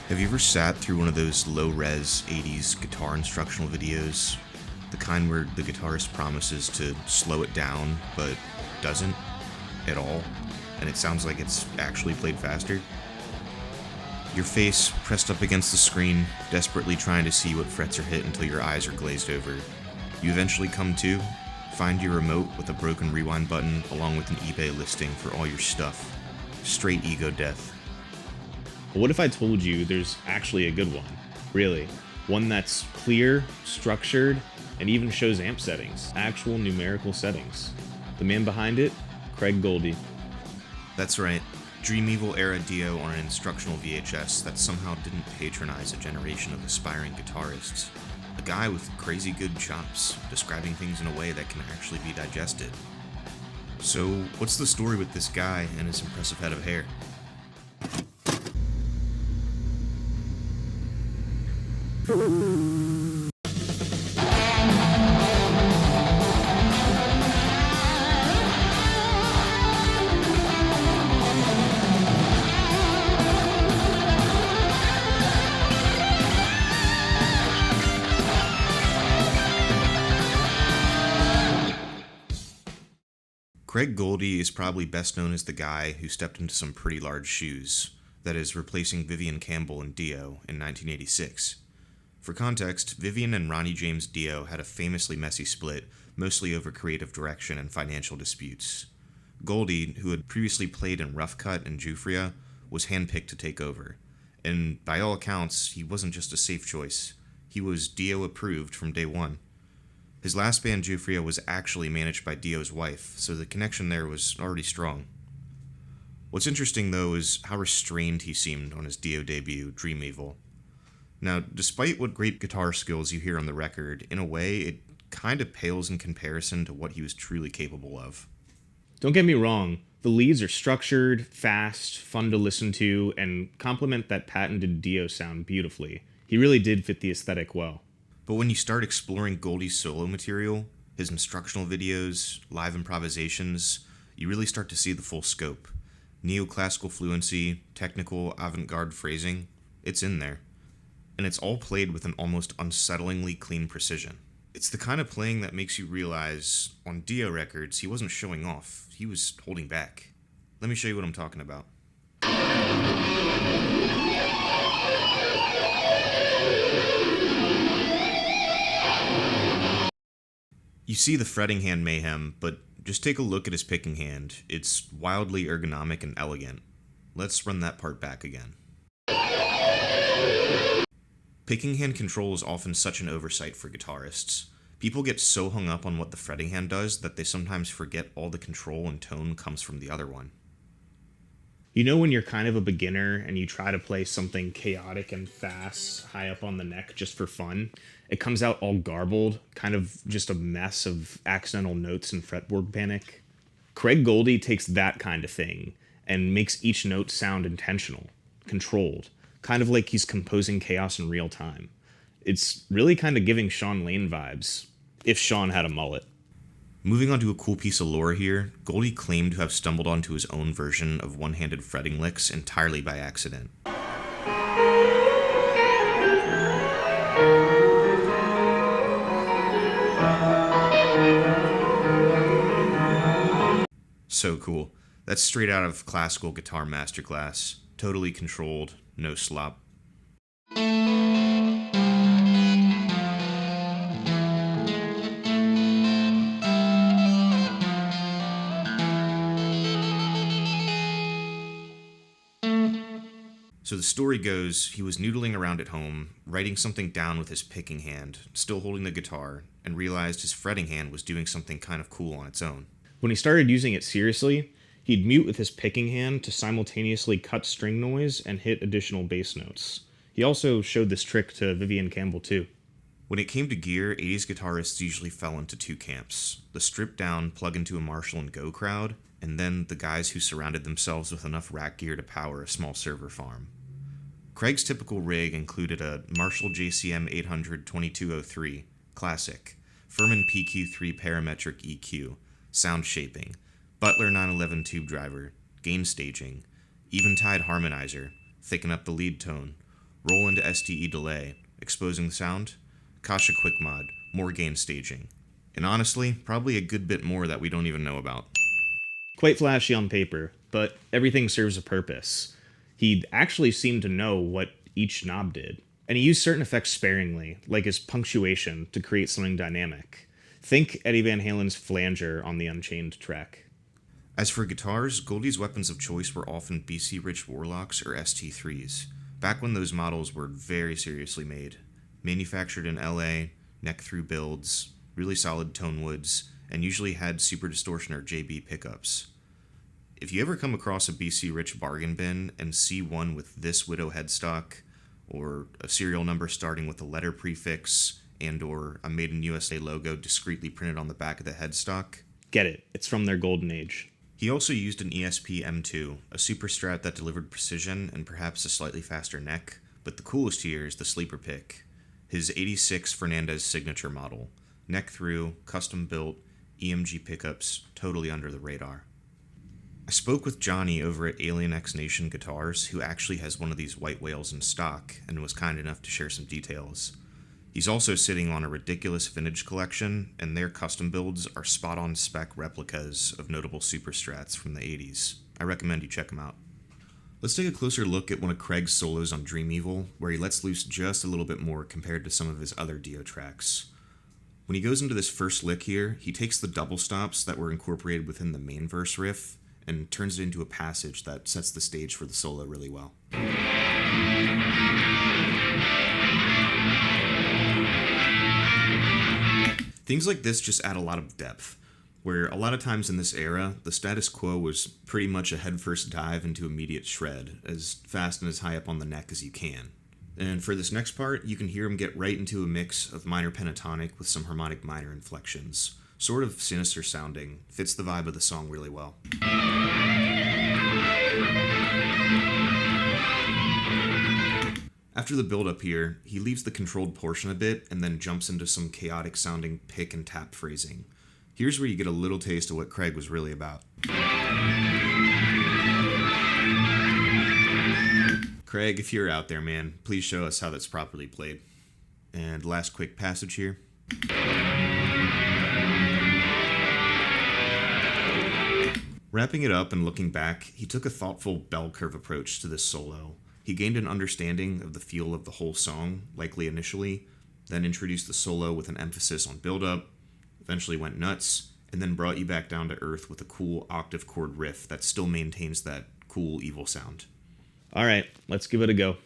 Have you ever sat through one of those low-res 80s guitar instructional videos? The kind where the guitarist promises to slow it down, but doesn't at all, and it sounds like it's actually played faster? Your face pressed up against the screen, desperately trying to see what frets are hit until your eyes are glazed over. You eventually come to, find your remote with a broken rewind button along with an eBay listing for all your stuff. Straight ego death. But what if I told you there's actually a good one? Really. One that's clear, structured, and even shows amp settings. Actual numerical settings. The man behind it? Craig Goldy. That's right. Dream-Evil era Dio on an instructional VHS that somehow didn't patronize a generation of aspiring guitarists. A guy with crazy good chops, describing things in a way that can actually be digested. So, what's the story with this guy and his impressive head of hair? Craig Goldy is probably best known as the guy who stepped into some pretty large shoes, that is, replacing Vivian Campbell in Dio in 1986. For context, Vivian and Ronnie James Dio had a famously messy split, mostly over creative direction and financial disputes. Goldy, who had previously played in Rough Cut and Jufria, was handpicked to take over, and by all accounts, he wasn't just a safe choice. He was Dio approved from day one. His last band, Jufria, was actually managed by Dio's wife, so the connection there was already strong. What's interesting, though, is how restrained he seemed on his Dio debut, Dream-Evil. Now, despite what great guitar skills you hear on the record, in a way, it kind of pales in comparison to what he was truly capable of. Don't get me wrong, the leads are structured, fast, fun to listen to, and complement that patented Dio sound beautifully. He really did fit the aesthetic well. But when you start exploring Goldy's solo material, his instructional videos, live improvisations, you really start to see the full scope. Neoclassical fluency, technical avant-garde phrasing, it's in there. And it's all played with an almost unsettlingly clean precision. It's the kind of playing that makes you realize, on Dio records, he wasn't showing off, he was holding back. Let me show you what I'm talking about. You see the fretting hand mayhem, but just take a look at his picking hand. It's wildly ergonomic and elegant. Let's run that part back again. Picking hand control is often such an oversight for guitarists. People get so hung up on what the fretting hand does that they sometimes forget all the control and tone comes from the other one. You know when you're kind of a beginner and you try to play something chaotic and fast high up on the neck just for fun? It comes out all garbled, kind of just a mess of accidental notes and fretboard panic. Craig Goldy takes that kind of thing and makes each note sound intentional, controlled, kind of like he's composing chaos in real time. It's really kind of giving Sean Lane vibes, if Sean had a mullet. Moving on to a cool piece of lore here, Goldy claimed to have stumbled onto his own version of one-handed fretting licks entirely by accident. So cool. That's straight out of classical guitar masterclass. Totally controlled, no slop. So the story goes, he was noodling around at home, writing something down with his picking hand, still holding the guitar, and realized his fretting hand was doing something kind of cool on its own. When he started using it seriously, he'd mute with his picking hand to simultaneously cut string noise and hit additional bass notes. He also showed this trick to Vivian Campbell too. When it came to gear, 80s guitarists usually fell into two camps. The stripped-down, plug-into-a-Marshall-and-go crowd, and then the guys who surrounded themselves with enough rack gear to power a small server farm. Craig's typical rig included a Marshall JCM 800 2203, classic, Furman PQ3 parametric EQ, sound shaping, Butler 911 tube driver, gain staging, eventide harmonizer, thicken up the lead tone, roll into STE delay, exposing the sound, Kasha quick mod, more gain staging. And honestly, probably a good bit more that we don't even know about. Quite flashy on paper, but everything serves a purpose. He actually seemed to know what each knob did, and he used certain effects sparingly, like his punctuation, to create something dynamic. Think Eddie Van Halen's flanger on the Unchained track. As for guitars, Goldy's weapons of choice were often BC Rich Warlocks or ST3s, back when those models were very seriously made. Manufactured in LA, neck-through builds, really solid tone woods, and usually had Super Distortion or JB pickups. If you ever come across a BC Rich bargain bin and see one with this Widow headstock, or a serial number starting with a letter prefix, and or a Made in USA logo discreetly printed on the back of the headstock, Get it, it's from their golden age. he also used an ESP M2, a super strat that delivered precision and perhaps a slightly faster neck, but the coolest here is the sleeper pick, his 86 Fernandez signature model, neck through, custom built, EMG pickups, totally under the radar. I spoke with Johnny over at Alien X Nation Guitars, who actually has one of these white whales in stock, and was kind enough to share some details. He's also sitting on a ridiculous vintage collection, and their custom builds are spot-on spec replicas of notable super strats from the 80s. I recommend you check them out. Let's take a closer look at one of Craig's solos on Dream Evil, where he lets loose just a little bit more compared to some of his other Dio tracks. When he goes into this first lick here, he takes the double stops that were incorporated within the main verse riff and turns it into a passage that sets the stage for the solo really well. Things like this just add a lot of depth, where a lot of times in this era, the status quo was pretty much a headfirst dive into immediate shred, as fast and as high up on the neck as you can. And for this next part, you can hear him get right into a mix of minor pentatonic with some harmonic minor inflections. Sort of sinister sounding, fits the vibe of the song really well. After the build-up here, he leaves the controlled portion a bit and then jumps into some chaotic sounding pick and tap phrasing. Here's where you get a little taste of what Craig was really about. Craig, if you're out there, man, please show us how that's properly played. And last quick passage here. Wrapping it up and looking back, he took a thoughtful bell curve approach to this solo. He gained an understanding of the feel of the whole song, likely initially, then introduced the solo with an emphasis on build-up, eventually went nuts, and then brought you back down to earth with a cool octave chord riff that still maintains that cool evil sound. All right, let's give it a go.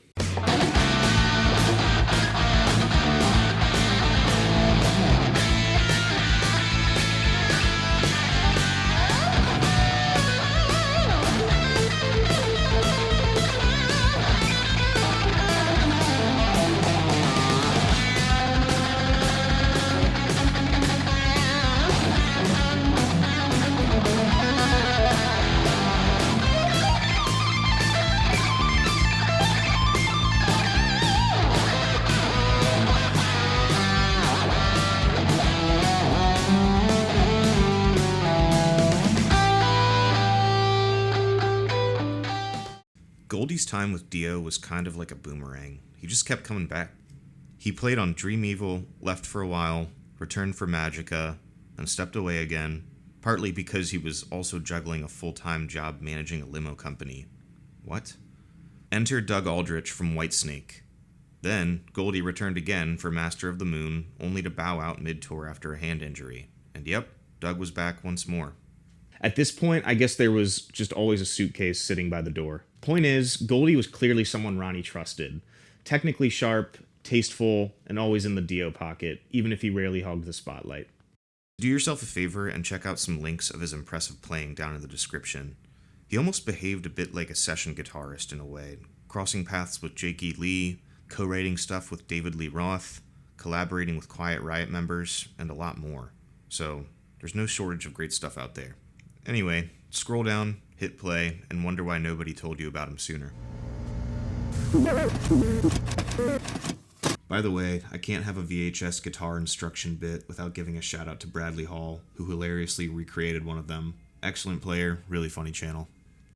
Goldy's time with Dio was kind of like a boomerang. He just kept coming back. He played on Dream Evil, left for a while, returned for Magica, and stepped away again, partly because he was also juggling a full-time job managing a limo company. What? Enter Doug Aldrich from Whitesnake. Then, Goldy returned again for Master of the Moon, only to bow out mid-tour after a hand injury. And yep, Doug was back once more. At this point, I guess there was just always a suitcase sitting by the door. Point is, Goldy was clearly someone Ronnie trusted. Technically sharp, tasteful, and always in the Dio pocket, even if he rarely hogged the spotlight. Do yourself a favor and check out some links of his impressive playing down in the description. He almost behaved a bit like a session guitarist in a way, crossing paths with Jake E. Lee, co-writing stuff with David Lee Roth, collaborating with Quiet Riot members, and a lot more. So, there's no shortage of great stuff out there. Anyway, scroll down, hit play, and wonder why nobody told you about him sooner. By the way, I can't have a VHS guitar instruction bit without giving a shout out to Bradley Hall, who hilariously recreated one of them. Excellent player, really funny channel.